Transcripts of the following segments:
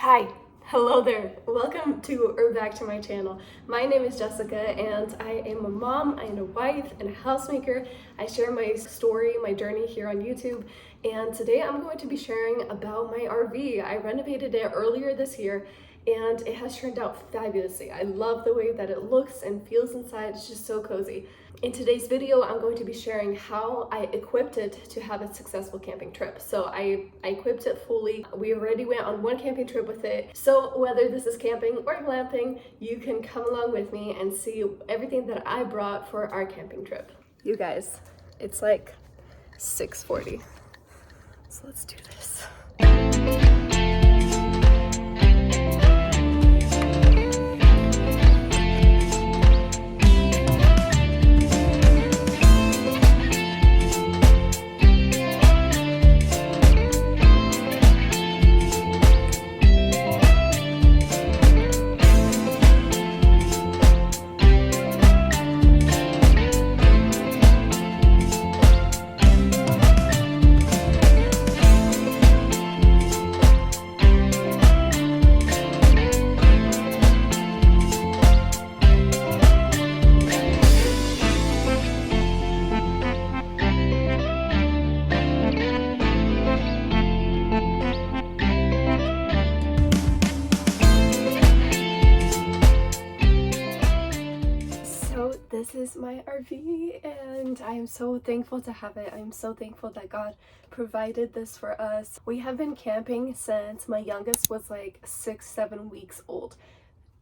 Hi, hello there. Welcome to or back to my channel. My name is Jessica and I am a mom and a wife and a housemaker. I share my story, my journey here on YouTube, and today I'm going to be sharing about my RV. I renovated it earlier this year and it has turned out fabulously. I love the way that it looks and feels inside. It's just so cozy. In today's video, I'm going to be sharing how I equipped it to have a successful camping trip. So I equipped it fully. We already went on one camping trip with it. So whether this is camping or glamping, you can come along with me and see everything that I brought for our camping trip. You guys, it's like 6:40. So let's do this. This is my RV and I am so thankful to have it. I'm so thankful that God provided this for us. We have been camping since my youngest was like 6-7 weeks old,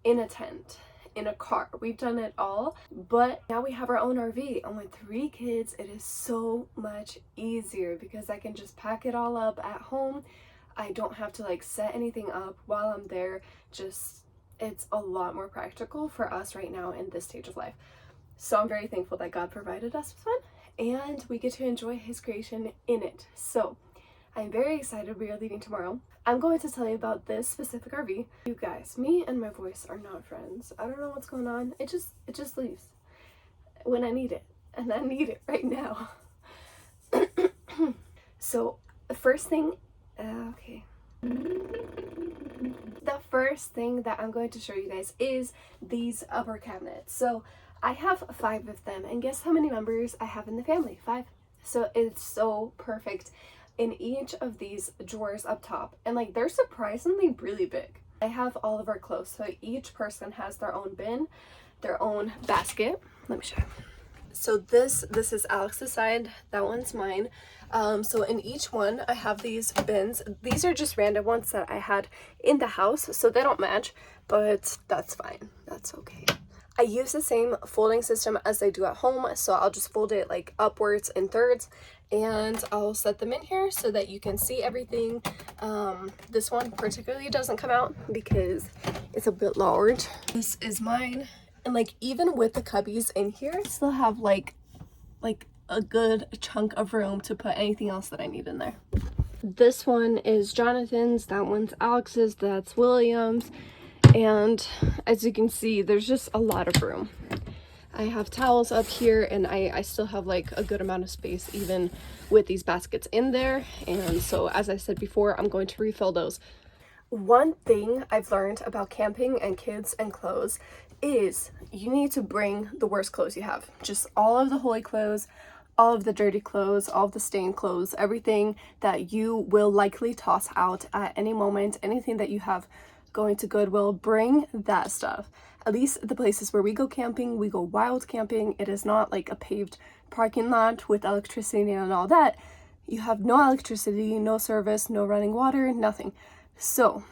in a tent, in a car. We've done it all, but now we have our own RV, and with 3 kids it is so much easier because I can just pack it all up at home. I don't have to like set anything up while I'm there. It's a lot more practical for us right now in this stage of life. So I'm very thankful that God provided us with one and we get to enjoy his creation in it. So I'm very excited. We are leaving tomorrow. I'm going to tell you about this specific RV. You guys, me and my voice are not friends. I don't know what's going on. It just leaves when I need it, and I need it right now. So the first thing, the first thing that I'm going to show you guys is these upper cabinets. So I have 5 of them, and guess how many members I have in the family? 5. So it's so perfect in each of these drawers up top, and like they're surprisingly really big. I have all of our clothes, so each person has their own bin, their own basket. Let me show you. So this is Alex's side, that one's mine. So in each one I have these bins. These are just random ones that I had in the house, so they don't match, but that's fine, that's okay. I use the same folding system as I do at home, so I'll just fold it like upwards in thirds, and I'll set them in here so that you can see everything. This one particularly doesn't come out because it's a bit large. This is mine, and like even with the cubbies in here, I still have like a good chunk of room to put anything else that I need in there. This one is Jonathan's, that one's Alex's, that's William's. And as you can see, there's just a lot of room. I have towels up here, and I still have like a good amount of space even with these baskets in there. And so as I said before, I'm going to refill those. One thing I've learned about camping and kids and clothes is you need to bring the worst clothes you have. Just all of the holy clothes, all of the dirty clothes, all of the stained clothes, everything that you will likely toss out at any moment, anything that you have going to Goodwill, bring that stuff. At least the places where we go camping, we go wild camping. It is not like a paved parking lot with electricity and all that. You have no electricity, no service, no running water, nothing. So,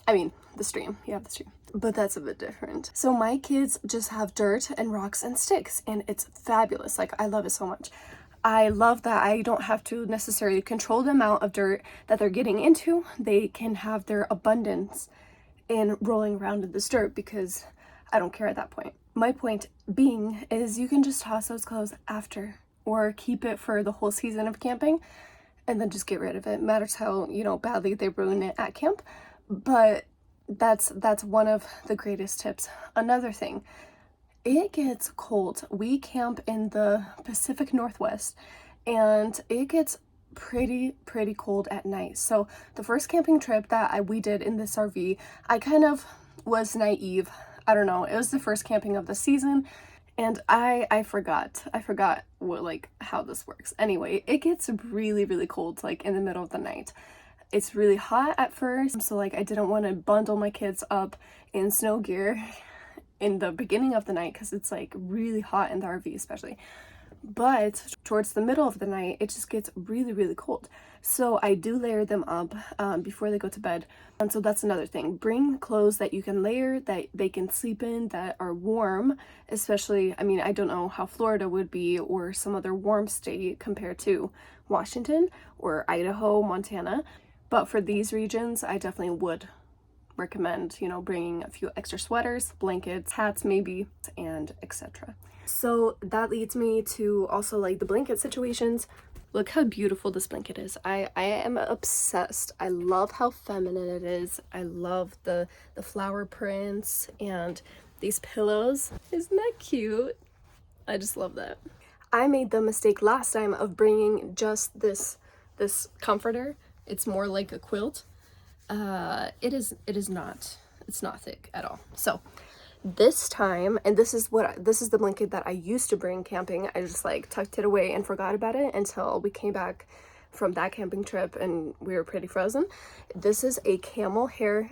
I mean, the stream, you have the stream, but that's a bit different. So my kids just have dirt and rocks and sticks, and it's fabulous. Like, I love it so much. I love that I don't have to necessarily control the amount of dirt that they're getting into. They can have their abundance in rolling around in this dirt because I don't care at that point. My point being is you can just toss those clothes after or keep it for the whole season of camping and then just get rid of it. Matters how, badly they ruin it at camp, but that's one of the greatest tips. Another thing, it gets cold. We camp in the Pacific Northwest and it gets pretty cold at night. So the first camping trip that we did in this RV, I kind of was naive. I don't know, it was the first camping of the season, and I forgot what, like, how this works. Anyway, it gets really cold, like, in the middle of the night. It's really hot at first, so like I didn't want to bundle my kids up in snow gear in the beginning of the night because it's like really hot in the RV especially. But towards the middle of the night, it just gets really cold. So I do layer them up before they go to bed. And so that's another thing. Bring clothes that you can layer, that they can sleep in, that are warm. Especially, I mean, I don't know how Florida would be or some other warm state compared to Washington or Idaho, Montana. But for these regions, I definitely would recommend, you know, bringing a few extra sweaters, blankets, hats maybe, and etc. So that leads me to also like the blanket situations. Look how beautiful this blanket is. I am obsessed. I love how feminine it is. I love the flower prints and these pillows. Isn't that cute? I just love that. I made the mistake last time of bringing just this comforter. It's more like a quilt. It is not, it's not thick at all. So this time, and this is the blanket that I used to bring camping. I just like tucked it away and forgot about it until we came back from that camping trip and we were pretty frozen. This is a camel hair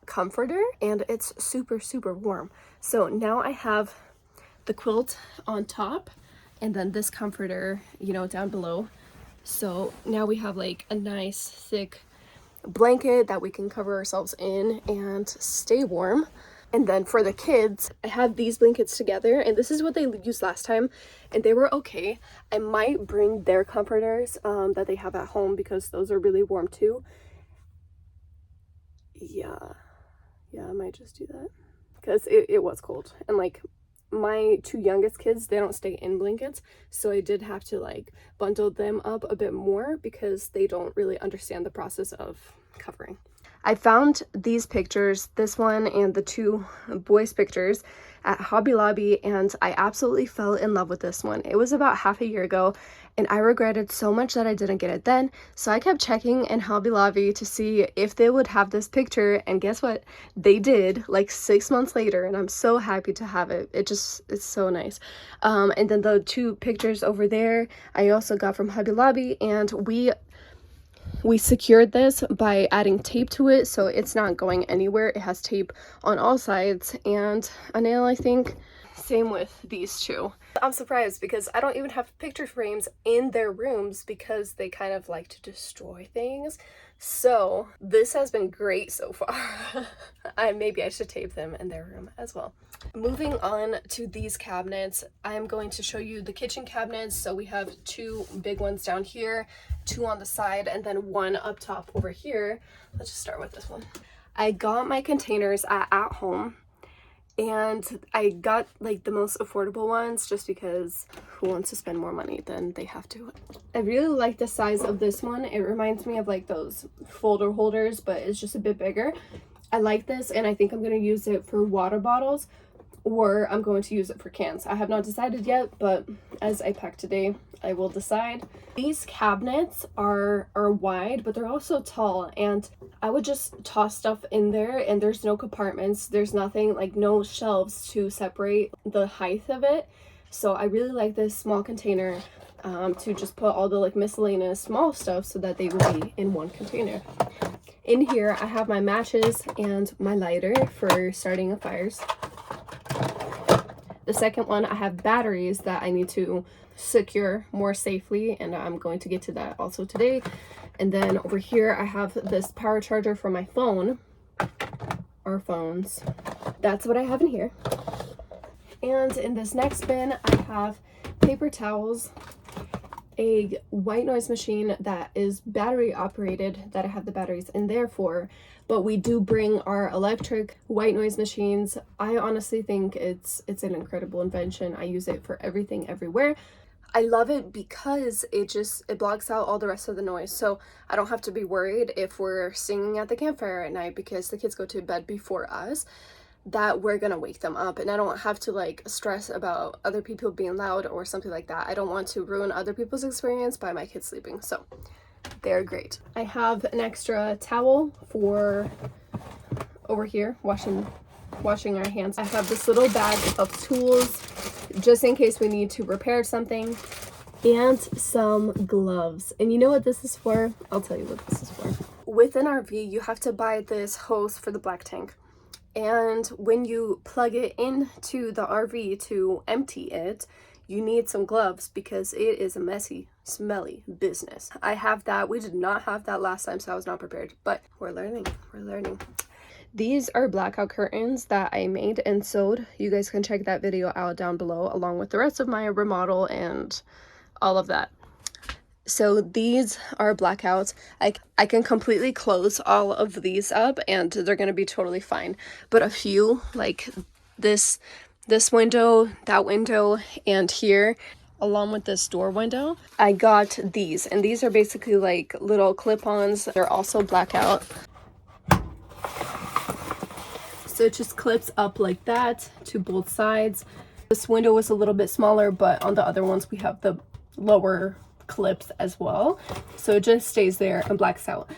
comforter and it's super warm. So now I have the quilt on top and then this comforter, you know, down below. So now we have like a nice thick blanket that we can cover ourselves in and stay warm. And then for the kids, I have these blankets together, and this is what they used last time, and they were okay. I might bring their comforters that they have at home because those are really warm too. Yeah, I might just do that because it was cold. And like my two youngest kids, they don't stay in blankets, so I did have to like bundle them up a bit more because they don't really understand the process of covering. I found these pictures, this one and the two boys' pictures, at Hobby Lobby, and I absolutely fell in love with this one. It was about half a year ago, and I regretted so much that I didn't get it then, so I kept checking in Hobby Lobby to see if they would have this picture, and guess what? They did, like 6 months later, and I'm so happy to have it. It's so nice. And then the two pictures over there, I also got from Hobby Lobby, and we secured this by adding tape to it, so it's not going anywhere. It has tape on all sides and a nail, I think. Same with these two. I'm surprised because I don't even have picture frames in their rooms because they kind of like to destroy things. So this has been great so far. Maybe I should tape them in their room as well. Moving on to these cabinets, I'm going to show you the kitchen cabinets. So we have two big ones down here, two on the side, and then one up top over here. Let's just start with this one. I got my containers at home, and I got like the most affordable ones just because who wants to spend more money than they have to. I really like the size of this one. It reminds me of like those folder holders, but it's just a bit bigger. I like this, and I think I'm going to use it for water bottles, or I'm going to use it for cans. I have not decided yet, but as I pack today, I will decide. These cabinets are wide, but they're also tall, and I would just toss stuff in there, and there's no compartments. There's nothing, like no shelves to separate the height of it. So I really like this small container to just put all the like miscellaneous small stuff so that they will be in one container. In here, I have my matches and my lighter for starting fires. The second one, I have batteries that I need to secure more safely, and I'm going to get to that also today. And then over here, I have this power charger for my phone, our phones. That's what I have in here. And in this next bin, I have paper towels, a white noise machine that is battery operated, that I have the batteries in there for, but we do bring our electric white noise machines. I honestly think it's an incredible invention. I use it for everything, everywhere. I love it because it blocks out all the rest of the noise, so I don't have to be worried if we're singing at the campfire at night because the kids go to bed before us. that we're gonna wake them up, and I don't have to like stress about other people being loud or something like that. I don't want to ruin other people's experience by my kids sleeping, so they're great. I have an extra towel for over here washing our hands. I have this little bag of tools just in case we need to repair something, and some gloves. And you know what this is for? I'll tell you what this is for. With an RV, you have to buy this hose for the black tank. And when you plug it into the RV to empty it, you need some gloves because it is a messy, smelly business. I have that. We did not have that last time, so I was not prepared. But we're learning. These are blackout curtains that I made and sewed. You guys can check that video out down below, along with the rest of my remodel and all of that. So these are blackouts. I can completely close all of these up and they're gonna be totally fine. But a few, like this window, that window, and here, along with this door window, I got these. And these are basically like little clip-ons. They're also blackout. So it just clips up like that to both sides. This window was a little bit smaller, but on the other ones we have the lower clips as well, so it just stays there and blacks out.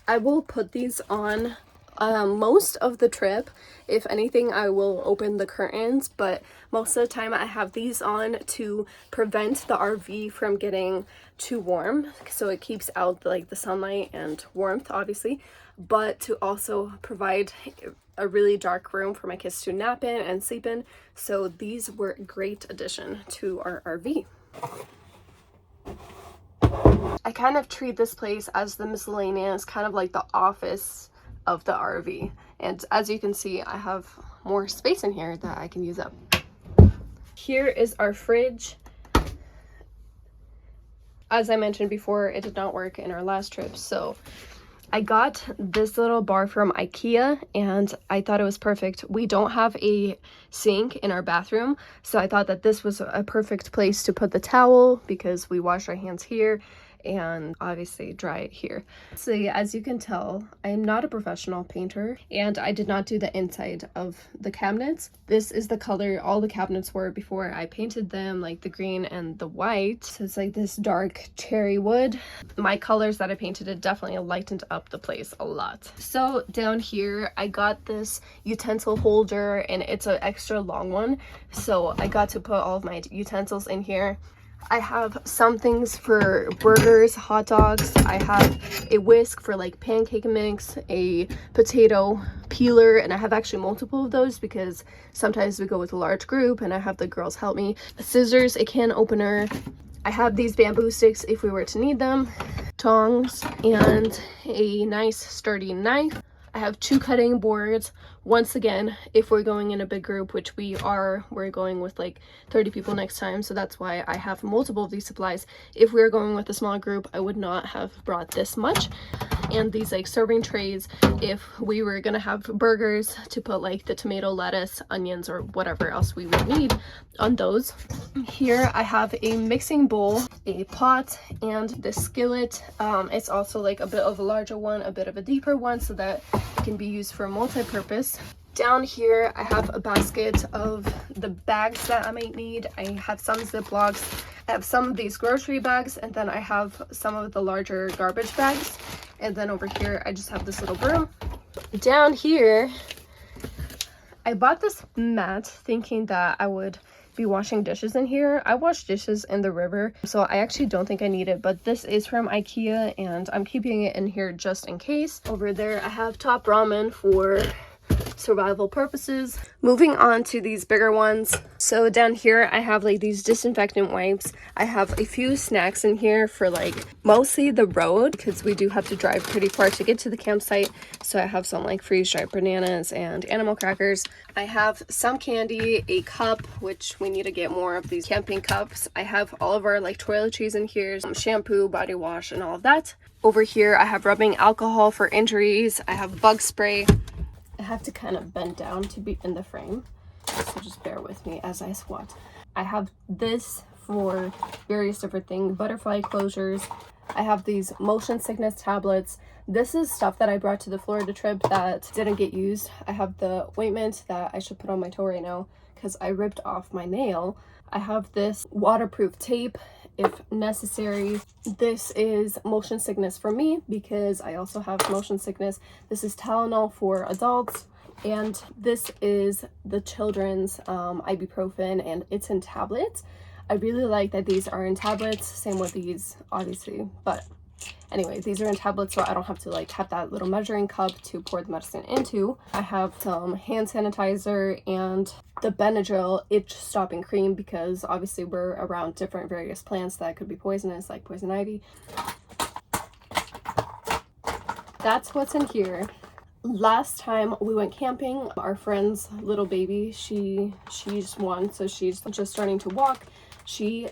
I will put these on most of the trip. If anything, I will open the curtains, but most of the time I have these on to prevent the RV from getting too warm, so it keeps out like the sunlight and warmth, obviously, but to also provide a really dark room for my kids to nap in and sleep in. So these were a great addition to our RV. I kind of treat this place as the miscellaneous, kind of like the office of the RV. And as you can see, I have more space in here that I can use up. Here is our fridge. As I mentioned before, it did not work in our last trip, so I got this little bar from IKEA and I thought it was perfect. We don't have a sink in our bathroom, so I thought that this was a perfect place to put the towel because we wash our hands here and obviously dry it here. So yeah, as you can tell, I am not a professional painter and I did not do the inside of the cabinets. This is the color all the cabinets were before I painted them, like the green and the white. So it's like this dark cherry wood. My colors that I painted, it definitely lightened up the place a lot. So down here I got this utensil holder and it's an extra long one, so I got to put all of my utensils in here. I have some things for burgers, hot dogs. I have a whisk for like pancake mix, a potato peeler, and I have actually multiple of those because sometimes we go with a large group and I have the girls help me. Scissors, a can opener. I have these bamboo sticks if we were to need them, tongs, and a nice sturdy knife. I have 2 cutting boards. Once again, if we're going in a big group, which we're going with like 30 people next time, so that's why I have multiple of these supplies. If we were going with a small group, I would not have brought this much. And these like serving trays if we were gonna have burgers, to put like the tomato, lettuce, onions, or whatever else we would need on those. Here I have a mixing bowl, a pot, and the skillet. It's also like a bit of a larger one, a bit of a deeper one, so that it can be used for multi-purpose. Down here I have a basket of the bags that I might need. I have some Ziplocs, I have some of these grocery bags, and then I have some of the larger garbage bags. And then over here I just have this little broom. Down here I bought this mat thinking that I would be washing dishes in here. I wash dishes in the river, so I actually don't think I need it, but this is from IKEA and I'm keeping it in here just in case. Over there I have top ramen for survival purposes. Moving on to these bigger ones. So down here I have like these disinfectant wipes. I have a few snacks in here for like mostly the road because we do have to drive pretty far to get to the campsite. So I have some like freeze-dried bananas and animal crackers. I have some candy, a cup, which we need to get more of these camping cups. I have all of our like toiletries in here, some shampoo, body wash, and all of that. Over here I have rubbing alcohol for injuries. I have bug spray. I have to kind of bend down to be in the frame, so just bear with me as I squat. I have this for various different things, butterfly closures. I have these motion sickness tablets. This is stuff that I brought to the Florida trip that didn't get used. I have the ointment that I should put on my toe right now because I ripped off my nail. I have this waterproof tape if necessary. This is motion sickness for me because I also have motion sickness. This is Tylenol for adults. And this is the children's ibuprofen, and it's in tablets. I really like that these are in tablets. Same with these, obviously. But anyway, these are in tablets, so I don't have to like have that little measuring cup to pour the medicine into. I have some hand sanitizer and the Benadryl itch stopping cream because obviously we're around different various plants that could be poisonous, like poison ivy. That's what's in here. Last time we went camping, our friend's little baby, she's one, so she's just starting to walk. She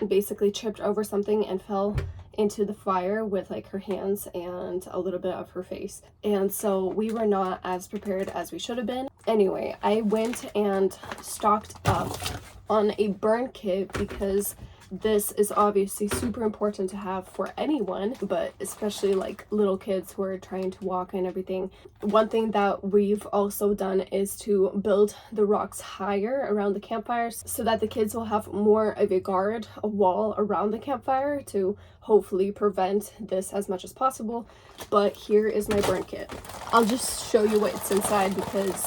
basically tripped over something and fell into the fire with like her hands and a little bit of her face. And so we were not as prepared as we should have been. Anyway, I went and stocked up on a burn kit because this is obviously super important to have for anyone, but especially like little kids who are trying to walk and everything. One thing that we've also done is to build the rocks higher around the campfires so that the kids will have more of a guard, a wall around the campfire to hopefully prevent this as much as possible. But here is my burn kit. I'll just show you what's inside because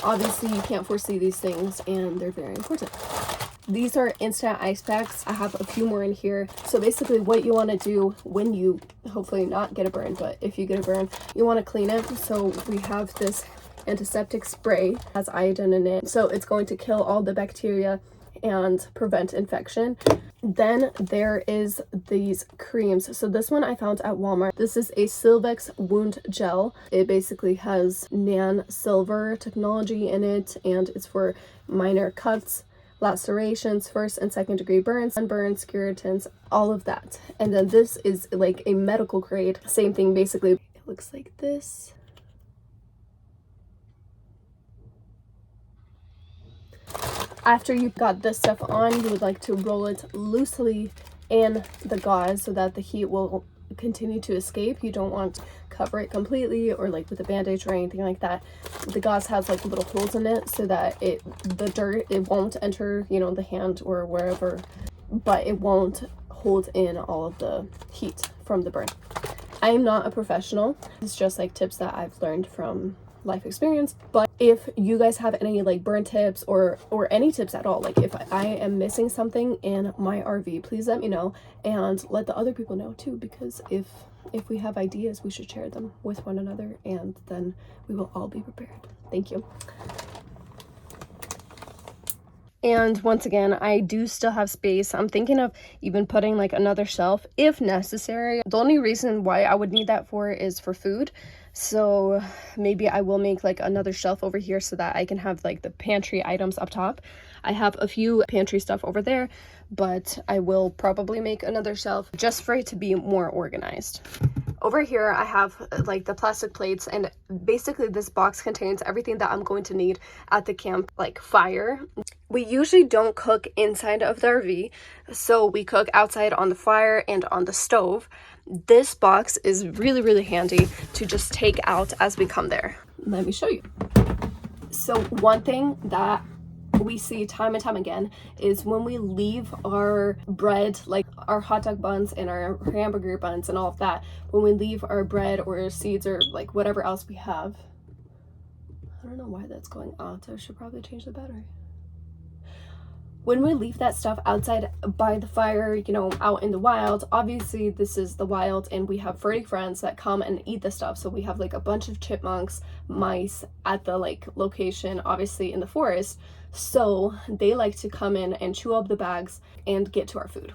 obviously you can't foresee these things and they're very important. These are instant ice packs. I have a few more in here. So basically what you want to do when you hopefully not get a burn, but if you get a burn, you want to clean it. So we have this antiseptic spray, has iodine in it. So it's going to kill all the bacteria and prevent infection. Then there is these creams. So this one I found at Walmart. This is a Silvex wound gel. It basically has nan silver technology in it, and it's for minor cuts, lacerations, first and second degree burns, sunburns, curetons, all of that. And then this is like a medical grade, same thing basically. It looks like this. After you've got this stuff on, you would like to roll it loosely in the gauze so that the heat will continue to escape. You don't want to cover it completely or like with a bandage or anything like that. The gauze has like little holes in it so that the dirt, it won't enter, you know, the hand or wherever, but it won't hold in all of the heat from the burn. I am not a professional. It's just like tips that I've learned from life experience. But if you guys have any like burn tips or any tips at all, like if I am missing something in my RV, please let me know and let the other people know too, because if we have ideas, we should share them with one another and then we will all be prepared. Thank you. And once again, I do still have space. I'm thinking of even putting like another shelf if necessary. The only reason why I would need that for is for food. So maybe I will make like another shelf over here so that I can have like the pantry items up top. I have a few pantry stuff over there, but I will probably make another shelf just for it to be more organized. Over here, I have like the plastic plates, and basically this box contains everything that I'm going to need at the camp, like fire. We usually don't cook inside of the RV, so we cook outside on the fire and on the stove. This box is really, really handy to just take out as we come there. Let me show you. So one thing that we see time and time again is when we leave our bread, like our hot dog buns and our hamburger buns and all of that, when we leave our bread or seeds or like whatever else we have. I don't know why that's going out. I should probably change the battery. When we leave that stuff outside by the fire, you know, out in the wild, obviously this is the wild and we have furry friends that come and eat the stuff. So we have like a bunch of chipmunks, mice at the like location, obviously in the forest. So they like to come in and chew up the bags and get to our food.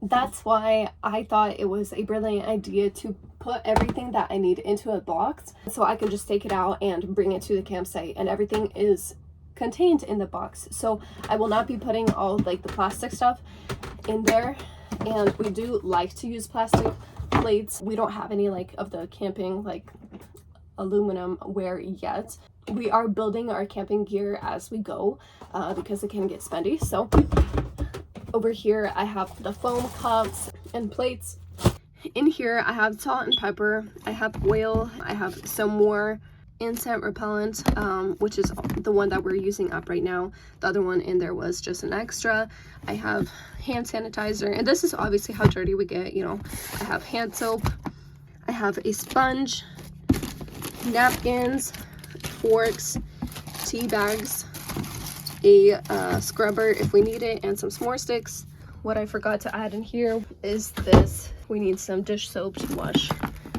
That's why I thought it was a brilliant idea to put everything that I need into a box so I can just take it out and bring it to the campsite, and everything is contained in the box. So I will not be putting all like the plastic stuff in there, and we do like to use plastic plates. We don't have any like of the camping like aluminum ware yet. We are building our camping gear as we go because it can get spendy. So over here I have the foam cups and plates, in here I have salt and pepper, I have oil, I have some more insect repellent, which is the one that we're using up right now. The other one in there was just an extra. I have hand sanitizer, and this is obviously how dirty we get, you know. I have hand soap, I have a sponge, napkins, forks, tea bags, a scrubber if we need it, and some s'more sticks. What I forgot to add in here is this. We need some dish soap to wash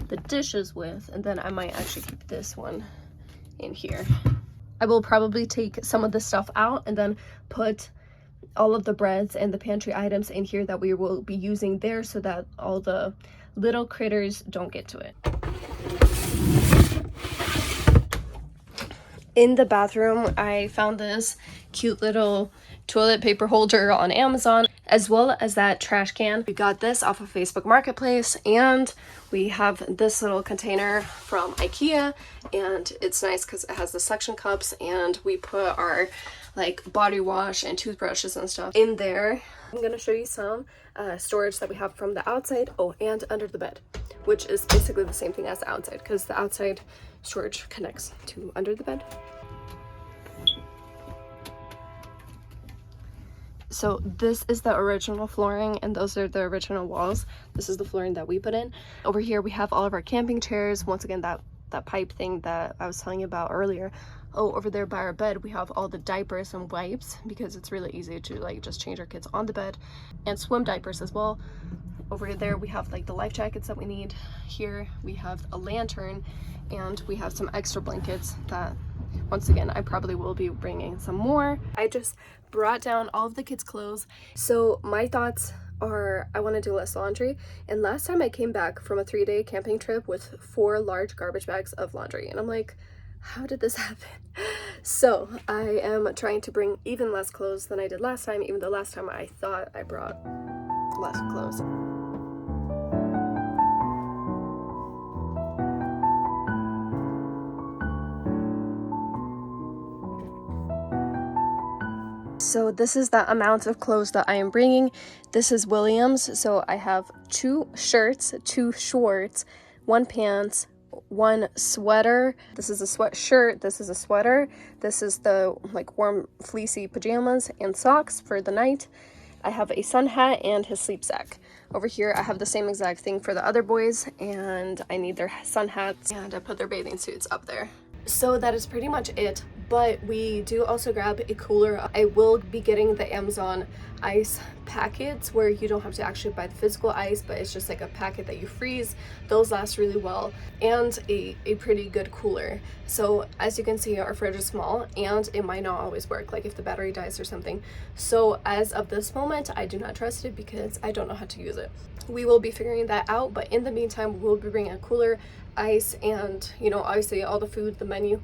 the dishes with, and then I might actually keep this one in here. I will probably take some of the stuff out and then put all of the breads and the pantry items in here that we will be using there, so that all the little critters don't get to it. In the bathroom, I found this cute little toilet paper holder on Amazon, as well as that trash can. We got this off of Facebook Marketplace, and we have this little container from IKEA, and it's nice because it has the suction cups, and we put our like body wash and toothbrushes and stuff in there. I'm gonna show you some storage that we have from the outside. Oh, and under the bed, which is basically the same thing as the outside, because the outside storage connects to under the bed. So this is the original flooring, and those are the original walls. This is the flooring that we put in. Over here we have all of our camping chairs. Once again, that pipe thing that I was telling you about earlier. Oh, over there by our bed we have all the diapers and wipes, because it's really easy to like just change our kids on the bed, and swim diapers as well. Over there we have like the life jackets that we need. Here we have a lantern, and we have some extra blankets that, once again, I probably will be bringing some more. I just brought down all of the kids' clothes. So my thoughts are, I want to do less laundry. And last time I came back from a 3-day camping trip with 4 large garbage bags of laundry, and I'm like, how did this happen? So I am trying to bring even less clothes than I did last time, even though last time I thought I brought less clothes. So this is the amount of clothes that I am bringing. This is Williams, so I have 2 shirts, 2 shorts, 1 pants, 1 sweater. This is a sweatshirt, this is a sweater, this is the like warm fleecy pajamas and socks for the night. I have a sun hat and his sleep sack. Over here I have the same exact thing for the other boys, and I need their sun hats, and I put their bathing suits up there. So that is pretty much it, but we do also grab a cooler. I will be getting the Amazon ice packets where you don't have to actually buy the physical ice, but it's just like a packet that you freeze. Those last really well, and a pretty good cooler. So as you can see, our fridge is small and it might not always work, like if the battery dies or something. So as of this moment, I do not trust it because I don't know how to use it. We will be figuring that out, but in the meantime, we'll be bringing a cooler, ice, and you know, obviously all the food, the menu.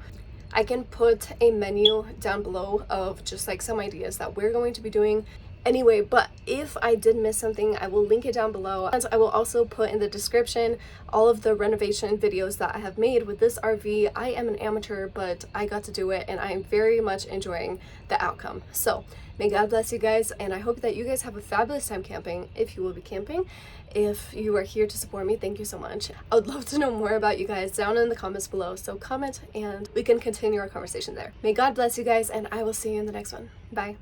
I can put a menu down below of just like some ideas that we're going to be doing anyway, but if I did miss something, I will link it down below, and I will also put in the description all of the renovation videos that I have made with this RV. I am an amateur, but I got to do it, and I am very much enjoying the outcome. So may God bless you guys, and I hope that you guys have a fabulous time camping, if you will be camping. If you are here to support me, thank you so much. I would love to know more about you guys down in the comments below, so comment and we can continue our conversation there. May God bless you guys, and I will see you in the next one. Bye.